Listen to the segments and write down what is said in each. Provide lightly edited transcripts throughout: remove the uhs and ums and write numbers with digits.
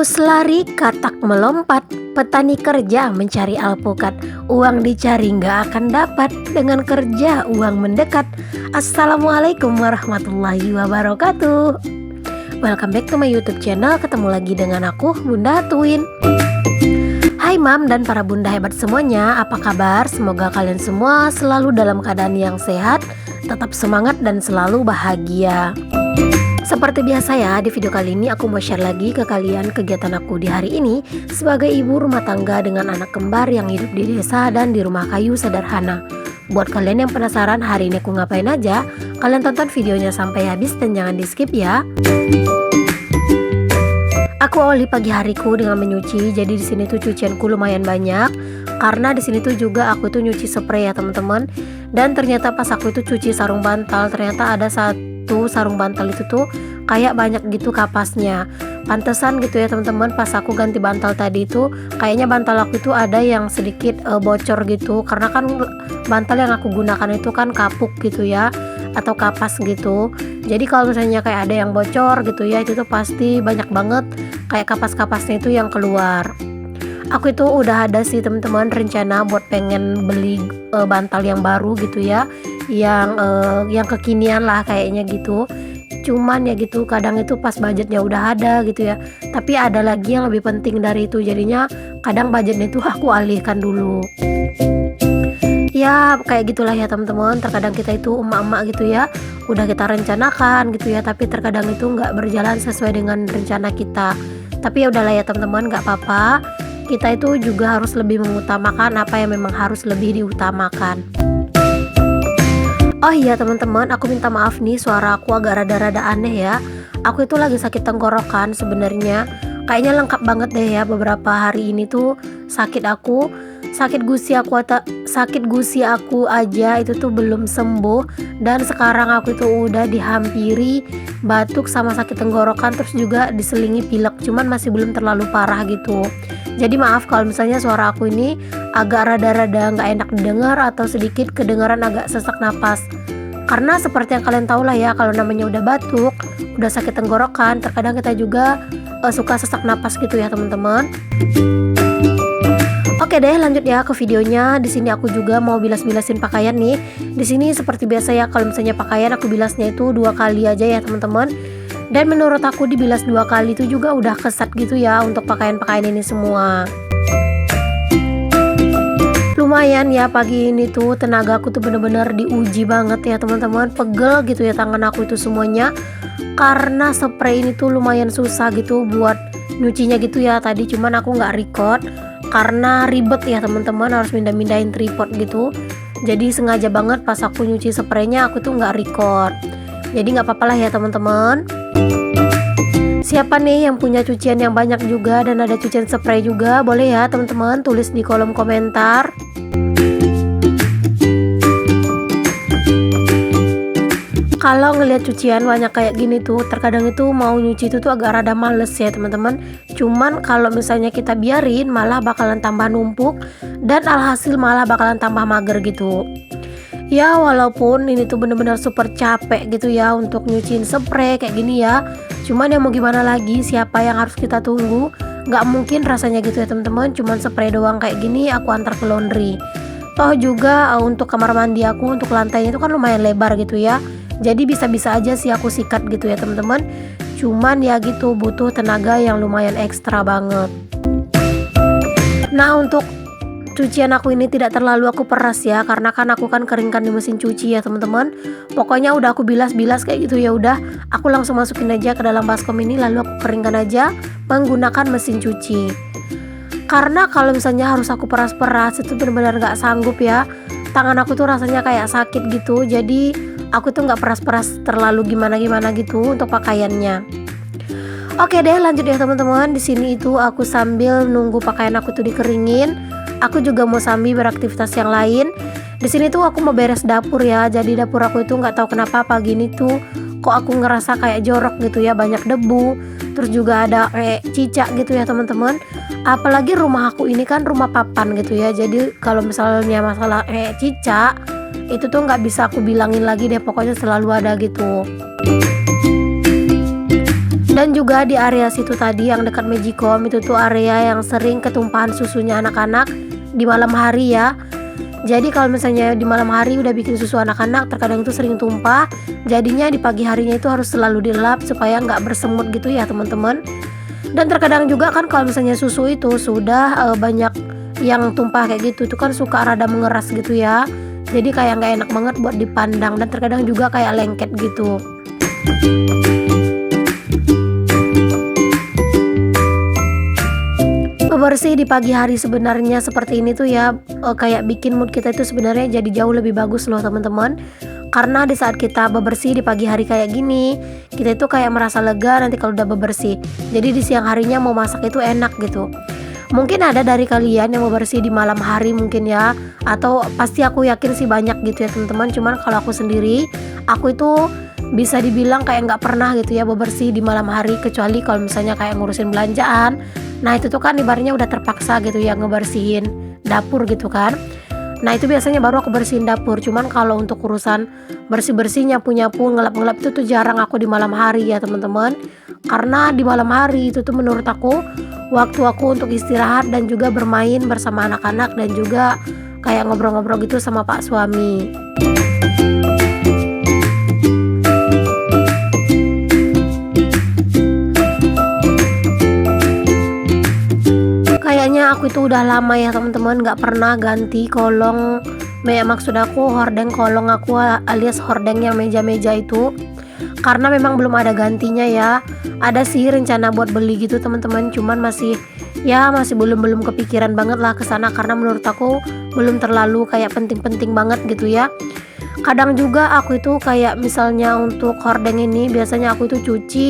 Tikus lari, katak melompat, petani kerja mencari alpukat. Uang dicari nggak akan dapat, dengan kerja uang mendekat. Assalamualaikum warahmatullahi wabarakatuh. Welcome back to my YouTube channel. Ketemu lagi dengan aku, Bunda Twin. Hai Mam dan para bunda hebat semuanya, apa kabar? Semoga kalian semua selalu dalam keadaan yang sehat, tetap semangat dan selalu bahagia. Seperti biasa ya, di video kali ini aku mau share lagi ke kalian kegiatan aku di hari ini sebagai ibu rumah tangga dengan anak kembar yang hidup di desa dan di rumah kayu sederhana. Buat kalian yang penasaran hari ini aku ngapain aja, kalian tonton videonya sampai habis dan jangan di skip ya. Aku awali pagi hariku dengan menyuci, jadi di sini tuh cucianku lumayan banyak karena di sini tuh juga aku tuh nyuci spray ya teman-teman. Dan ternyata pas aku itu cuci sarung bantal, ternyata ada satu sarung bantal itu tuh kayak banyak gitu kapasnya. Pantesan gitu ya teman-teman, pas aku ganti bantal tadi itu kayaknya bantal aku itu ada yang sedikit bocor gitu, karena kan bantal yang aku gunakan itu kan kapuk gitu ya, atau kapas gitu. Jadi kalau misalnya kayak ada yang bocor gitu ya, itu tuh pasti banyak banget kayak kapas-kapasnya itu yang keluar. Aku itu udah ada sih teman-teman rencana buat pengen beli bantal yang baru gitu ya, yang kekinian lah kayaknya gitu. Cuman ya gitu, kadang itu pas budgetnya udah ada gitu ya, tapi ada lagi yang lebih penting dari itu, jadinya kadang budgetnya itu aku alihkan dulu. Ya kayak gitulah ya teman-teman, terkadang kita itu emak-emak gitu ya, udah kita rencanakan gitu ya, tapi terkadang itu nggak berjalan sesuai dengan rencana kita. Tapi ya udahlah ya teman-teman, nggak apa-apa, kita itu juga harus lebih mengutamakan apa yang memang harus lebih diutamakan. Oh iya teman-teman, aku minta maaf nih, suara aku agak rada-rada aneh ya. Aku itu lagi sakit tenggorokan sebenarnya. Kayaknya lengkap banget deh ya, beberapa hari ini tuh sakit gusi aku aja itu tuh belum sembuh, dan sekarang aku itu udah dihampiri batuk sama sakit tenggorokan, terus juga diselingi pilek, cuman masih belum terlalu parah gitu. Jadi maaf kalau misalnya suara aku ini agak rada-rada nggak enak didengar atau sedikit kedengaran agak sesak napas. Karena seperti yang kalian tahu lah ya, kalau namanya udah batuk, udah sakit tenggorokan, terkadang kita juga suka sesak napas gitu ya teman-teman. Oke deh, lanjut ya ke videonya. Di sini aku juga mau bilas-bilasin pakaian nih. Di sini seperti biasa ya, kalau misalnya pakaian aku bilasnya itu 2 kali aja ya teman-teman. Dan menurut aku dibilas 2 kali itu juga udah kesat gitu ya untuk pakaian-pakaian ini semua. Lumayan ya pagi ini tuh tenaga aku tuh bener-bener diuji banget ya teman-teman. Pegel gitu ya tangan aku itu semuanya, karena spray ini tuh lumayan susah gitu buat nyucinya gitu ya tadi. Cuman aku nggak record karena ribet ya teman-teman, harus mindahin tripod gitu. Jadi sengaja banget pas aku nyuci spraynya aku tuh nggak record. Jadi nggak apa-apa lah ya teman-teman. Siapa nih yang punya cucian yang banyak juga dan ada cucian spray juga, boleh ya teman-teman tulis di kolom komentar. Kalau ngelihat cucian banyak kayak gini tuh, terkadang itu mau nyuci itu tuh agak rada males ya teman-teman. Cuman kalau misalnya kita biarin malah bakalan tambah numpuk dan alhasil malah bakalan tambah mager gitu. Ya walaupun ini tuh bener-bener super capek gitu ya untuk nyuciin spray kayak gini ya, cuman ya mau gimana lagi, siapa yang harus kita tunggu? Nggak mungkin rasanya gitu ya teman-teman, cuman spray doang kayak gini aku antar ke laundry. Toh juga untuk kamar mandi aku, untuk lantainya itu kan lumayan lebar gitu ya, jadi bisa-bisa aja sih aku sikat gitu ya teman-teman. Cuman ya gitu butuh tenaga yang lumayan ekstra banget. Nah untuk cucian aku ini tidak terlalu aku peras ya, karena kan aku kan keringkan di mesin cuci ya teman-teman. Pokoknya udah aku bilas-bilas kayak gitu ya, udah aku langsung masukin aja ke dalam baskom ini, lalu aku keringkan aja menggunakan mesin cuci. Karena kalau misalnya harus aku peras-peras itu benar-benar nggak sanggup ya, tangan aku tuh rasanya kayak sakit gitu. Jadi aku tuh nggak peras-peras terlalu gimana-gimana gitu untuk pakaiannya. Oke deh, lanjut ya teman-teman. Di sini itu aku sambil nunggu pakaian aku tuh dikeringin, aku juga mau sambil beraktivitas yang lain. Di sini tuh aku mau beres dapur ya. Jadi dapur aku itu nggak tahu kenapa pagi ini tuh kok aku ngerasa kayak jorok gitu ya, banyak debu. Terus juga ada cicak gitu ya teman-teman. Apalagi rumah aku ini kan rumah papan gitu ya. Jadi kalau misalnya masalah cicak itu tuh nggak bisa aku bilangin lagi deh, pokoknya selalu ada gitu. Dan juga di area situ tadi yang dekat Magicom itu tuh area yang sering ketumpahan susunya anak-anak di malam hari ya. Jadi kalau misalnya di malam hari udah bikin susu anak-anak, terkadang itu sering tumpah. Jadinya di pagi harinya itu harus selalu dilap supaya nggak bersemut gitu ya teman-teman. Dan terkadang juga kan kalau misalnya susu itu sudah banyak yang tumpah kayak gitu, itu kan suka rada mengeras gitu ya. Jadi kayak nggak enak banget buat dipandang dan terkadang juga kayak lengket gitu. Bebersih di pagi hari sebenarnya seperti ini tuh ya kayak bikin mood kita itu sebenarnya jadi jauh lebih bagus loh teman-teman. Karena di saat kita bebersih di pagi hari kayak gini, kita itu kayak merasa lega nanti kalau udah bebersih. Jadi di siang harinya mau masak itu enak gitu. Mungkin ada dari kalian yang mau bersih di malam hari mungkin ya, atau pasti aku yakin sih banyak gitu ya teman-teman. Cuman kalau aku sendiri, aku itu bisa dibilang kayak nggak pernah gitu ya bebersih di malam hari, kecuali kalau misalnya kayak ngurusin belanjaan. Nah itu tuh kan ibaratnya udah terpaksa gitu ya ngebersihin dapur gitu kan. Nah itu biasanya baru aku bersihin dapur. Cuman kalau untuk urusan bersih-bersih, nyapu-nyapu, ngelap-ngelap itu tuh jarang aku di malam hari ya teman-teman. Karena di malam hari itu tuh menurut aku waktu aku untuk istirahat dan juga bermain bersama anak-anak dan juga kayak ngobrol-ngobrol gitu sama pak suami. Kayaknya aku itu udah lama ya teman-teman nggak pernah ganti kolong, maksud aku hordeng kolong aku alias hordeng yang meja-meja itu, karena memang belum ada gantinya ya. Ada sih rencana buat beli gitu teman-teman, cuman masih belum kepikiran banget lah ke sana karena menurut aku belum terlalu kayak penting-penting banget gitu ya. Kadang juga aku itu kayak misalnya untuk hordeng ini biasanya aku itu cuci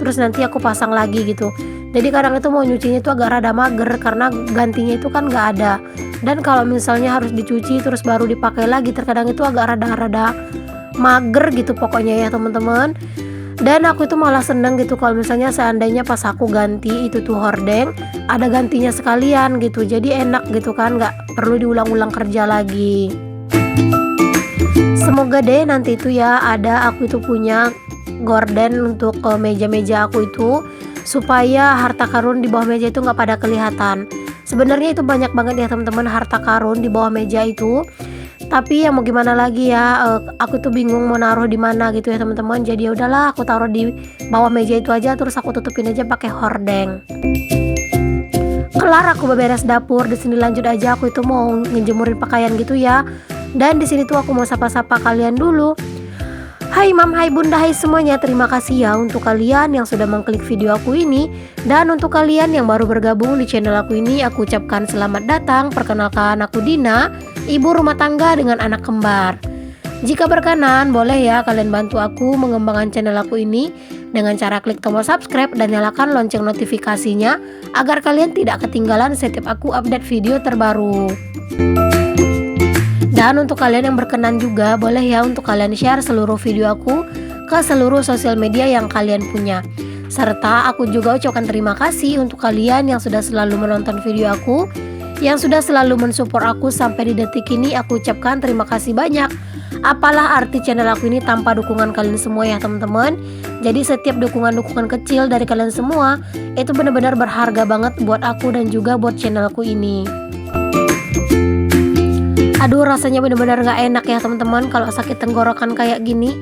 terus nanti aku pasang lagi gitu. Jadi kadang itu mau nyucinya itu agak rada mager karena gantinya itu kan nggak ada. Dan kalau misalnya harus dicuci terus baru dipakai lagi, terkadang itu agak rada mager gitu pokoknya ya teman-teman. Dan aku itu malah seneng gitu kalau misalnya seandainya pas aku ganti itu tuh hordeng ada gantinya sekalian gitu. Jadi enak gitu kan, nggak perlu diulang-ulang kerja lagi. Semoga deh nanti itu ya aku itu punya gorden untuk meja-meja aku itu, supaya harta karun di bawah meja itu nggak pada kelihatan. Sebenarnya itu banyak banget ya teman-teman harta karun di bawah meja itu. Tapi ya mau gimana lagi ya, aku tuh bingung mau naruh di mana gitu ya teman-teman. Jadi ya udahlah aku taruh di bawah meja itu aja, terus aku tutupin aja pakai hordeng. Kelar aku beberes dapur, di sini lanjut aja aku itu mau ngejemurin pakaian gitu ya. Dan di sini tuh aku mau sapa-sapa kalian dulu. Hai mam, hai bunda, hai semuanya. Terima kasih ya untuk kalian yang sudah mengklik video aku ini. Dan untuk kalian yang baru bergabung di channel aku ini, aku ucapkan selamat datang. Perkenalkan aku Dina, ibu rumah tangga dengan anak kembar. Jika berkenan, boleh ya kalian bantu aku mengembangkan channel aku ini dengan cara klik tombol subscribe dan nyalakan lonceng notifikasinya agar kalian tidak ketinggalan setiap aku update video terbaru. Dan untuk kalian yang berkenan juga, boleh ya untuk kalian share seluruh video aku ke seluruh sosial media yang kalian punya. Serta aku juga ucapkan terima kasih untuk kalian yang sudah selalu menonton video aku, yang sudah selalu mensupport aku sampai di detik ini. Aku ucapkan terima kasih banyak. Apalah arti channel aku ini tanpa dukungan kalian semua ya teman-teman. Jadi setiap dukungan-dukungan kecil dari kalian semua itu benar-benar berharga banget buat aku dan juga buat channelku ini. Aduh rasanya bener-bener gak enak ya teman-teman kalau sakit tenggorokan kayak gini.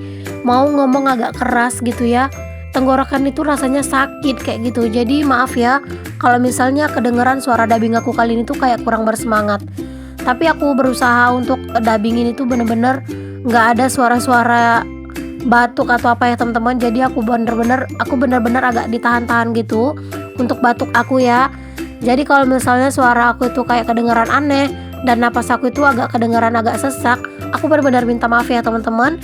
Mau ngomong agak keras gitu ya, tenggorokan itu rasanya sakit kayak gitu. Jadi maaf ya kalau misalnya kedengeran suara dubbing aku kali ini tuh kayak kurang bersemangat. Tapi aku berusaha untuk dubbing ini tuh bener-bener gak ada suara-suara batuk atau apa ya teman-teman. Jadi aku bener-bener agak ditahan-tahan gitu untuk batuk aku ya. Jadi kalau misalnya suara aku itu kayak kedengeran aneh dan napas aku itu agak kedengaran agak sesak, aku benar-benar minta maaf ya teman-teman.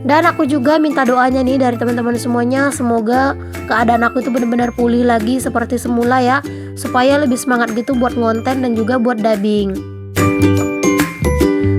Dan aku juga minta doanya nih dari teman-teman semuanya, semoga keadaan aku itu benar-benar pulih lagi seperti semula ya, supaya lebih semangat gitu buat ngonten dan juga buat dubbing.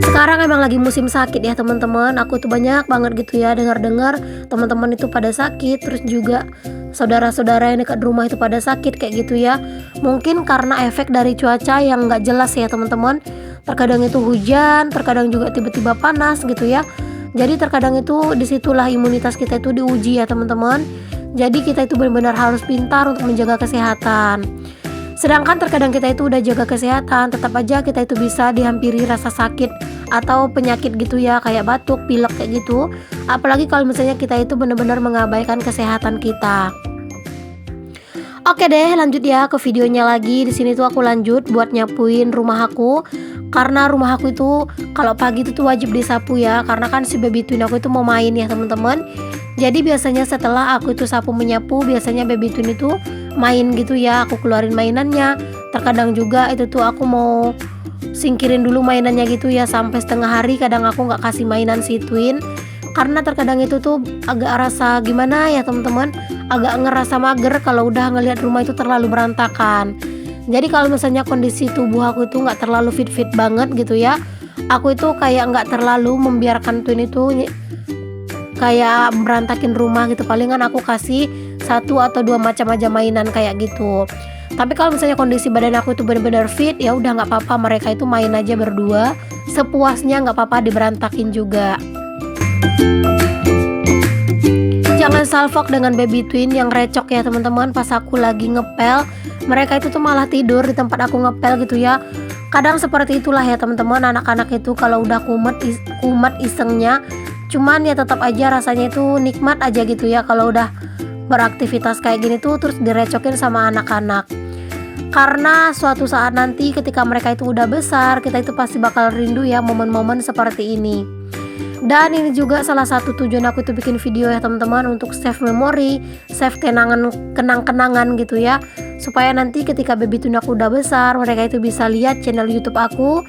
Sekarang emang lagi musim sakit ya teman-teman. Aku tuh banyak banget gitu ya dengar-dengar teman-teman itu pada sakit, terus juga saudara-saudara yang dekat rumah itu pada sakit kayak gitu ya. Mungkin karena efek dari cuaca yang nggak jelas ya teman-teman. Terkadang itu hujan, terkadang juga tiba-tiba panas gitu ya. Jadi terkadang itu disitulah imunitas kita itu diuji ya teman-teman. Jadi kita itu benar-benar harus pintar untuk menjaga kesehatan. Sedangkan terkadang kita itu udah jaga kesehatan, tetap aja kita itu bisa dihampiri rasa sakit atau penyakit gitu ya, kayak batuk, pilek kayak gitu. Apalagi kalau misalnya kita itu benar-benar mengabaikan kesehatan kita. Oke deh, lanjut ya ke videonya lagi. Di sini tuh aku lanjut buat nyapuin rumah aku. Karena rumah aku itu kalau pagi itu tuh wajib disapu ya, karena kan si baby twin aku itu mau main ya teman-teman. Jadi biasanya setelah aku itu sapu menyapu, biasanya baby twin itu main gitu ya, aku keluarin mainannya. Terkadang juga itu tuh aku mau singkirin dulu mainannya gitu ya, sampai setengah hari kadang aku nggak kasih mainan si twin. Karena terkadang itu tuh agak rasa gimana ya teman-teman, agak ngerasa mager kalau udah ngelihat rumah itu terlalu berantakan. Jadi kalau misalnya kondisi tubuh aku itu nggak terlalu fit banget gitu ya, aku itu kayak nggak terlalu membiarkan twin itu kayak berantakin rumah gitu. Palingan aku kasih 1 atau 2 macam aja mainan kayak gitu. Tapi kalau misalnya kondisi badan aku itu benar-benar fit, ya udah nggak apa-apa, mereka itu main aja berdua sepuasnya, nggak apa-apa diberantakin juga. Jangan salfok dengan baby twin yang recok ya teman-teman. Pas aku lagi ngepel, mereka itu tuh malah tidur di tempat aku ngepel gitu ya. Kadang seperti itulah ya teman-teman, anak-anak itu kalau udah kumat isengnya. Cuman ya tetap aja rasanya itu nikmat aja gitu ya kalau udah beraktivitas kayak gini tuh terus direcokin sama anak-anak. Karena suatu saat nanti ketika mereka itu udah besar, kita itu pasti bakal rindu ya momen-momen seperti ini. Dan ini juga salah satu tujuan aku itu bikin video ya teman-teman, untuk save memory, save kenang-kenangan gitu ya. Supaya nanti ketika baby twin aku udah besar, mereka itu bisa lihat channel YouTube aku.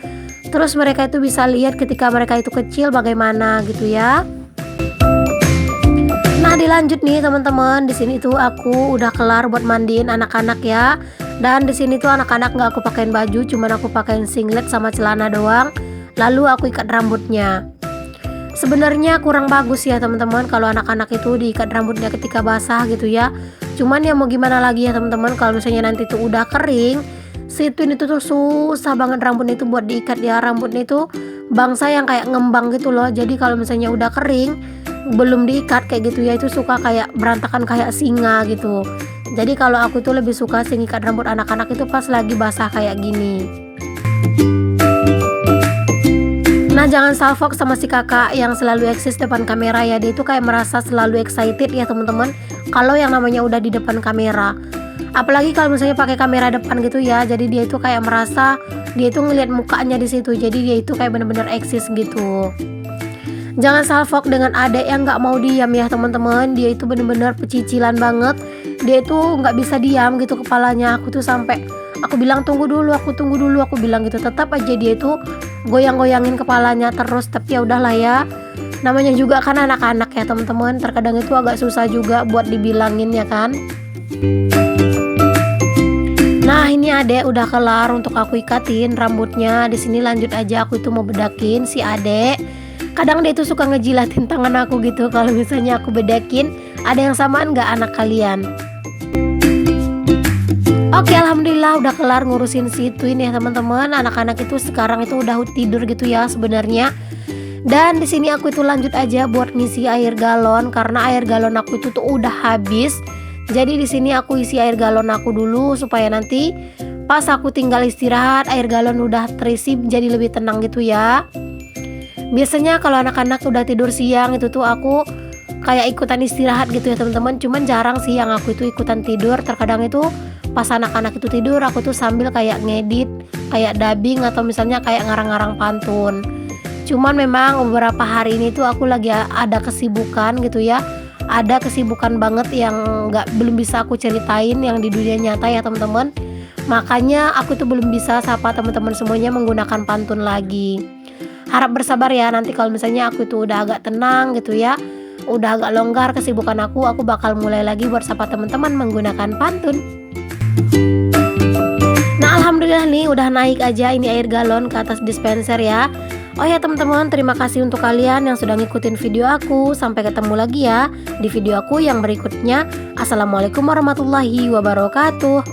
Terus mereka itu bisa lihat ketika mereka itu kecil bagaimana gitu ya. Nah, dilanjut nih teman-teman. Di sini tuh aku udah kelar buat mandiin anak-anak ya. Dan di sini tuh anak-anak nggak aku pakein baju, cuman aku pakein singlet sama celana doang. Lalu aku ikat rambutnya. Sebenarnya kurang bagus ya teman-teman kalau anak-anak itu diikat rambutnya ketika basah gitu ya. Cuman ya mau gimana lagi ya teman-teman, kalau misalnya nanti tuh udah kering, si twin itu tuh susah banget rambutnya itu buat diikat ya. Rambutnya itu bangsa yang kayak ngembang gitu loh. Jadi kalau misalnya udah kering belum diikat kayak gitu ya, itu suka kayak berantakan kayak singa gitu. Jadi kalau aku tuh lebih suka sih ngikat rambut anak-anak itu pas lagi basah kayak gini. Nah, jangan salfok sama si kakak yang selalu eksis depan kamera ya. Dia itu kayak merasa selalu excited ya teman-teman kalau yang namanya udah di depan kamera. Apalagi kalau misalnya pakai kamera depan gitu ya. Jadi dia itu kayak merasa dia itu ngelihat mukanya di situ. Jadi dia itu kayak bener-bener eksis gitu. Jangan salfok dengan adek yang nggak mau diam ya teman-teman. Dia itu bener-bener pecicilan banget. Dia itu nggak bisa diam gitu kepalanya. Aku tuh sampai aku bilang tunggu dulu, aku bilang gitu. Tetap aja dia itu goyang-goyangin kepalanya terus. Tapi ya udahlah ya, namanya juga kan anak-anak ya teman-teman. Terkadang itu agak susah juga buat dibilangin ya kan. Nah, ini adek udah kelar untuk aku ikatin rambutnya. Di sini lanjut aja, aku itu mau bedakin si adek. Kadang dia itu suka ngejilatin tangan aku gitu kalau misalnya aku bedakin. Ada yang samaan nggak anak kalian? Oke, alhamdulillah udah kelar ngurusin si twin ya teman-teman. Anak-anak itu sekarang itu udah tidur gitu ya sebenarnya. Dan di sini aku itu lanjut aja buat ngisi air galon karena air galon aku itu tuh udah habis. Jadi di sini aku isi air galon aku dulu supaya nanti pas aku tinggal istirahat air galon udah terisi jadi lebih tenang gitu ya. Biasanya kalau anak-anak udah tidur siang itu tuh aku kayak ikutan istirahat gitu ya teman-teman. Cuman jarang sih yang aku itu ikutan tidur. Terkadang itu pas anak-anak itu tidur aku tuh sambil kayak ngedit, kayak dubbing atau misalnya kayak ngarang-ngarang pantun. Cuman memang beberapa hari ini tuh aku lagi ada kesibukan gitu ya. Ada kesibukan banget yang belum bisa aku ceritain yang di dunia nyata ya teman-teman. Makanya aku tuh belum bisa sapa teman-teman semuanya menggunakan pantun lagi. Harap bersabar ya, nanti kalau misalnya aku tuh udah agak tenang gitu ya, udah agak longgar kesibukan aku bakal mulai lagi buat sapa teman-teman menggunakan pantun. Nah, alhamdulillah nih udah naik aja ini air galon ke atas dispenser ya. Oh ya teman-teman, terima kasih untuk kalian yang sudah ngikutin video aku. Sampai ketemu lagi ya di video aku yang berikutnya. Assalamualaikum warahmatullahi wabarakatuh.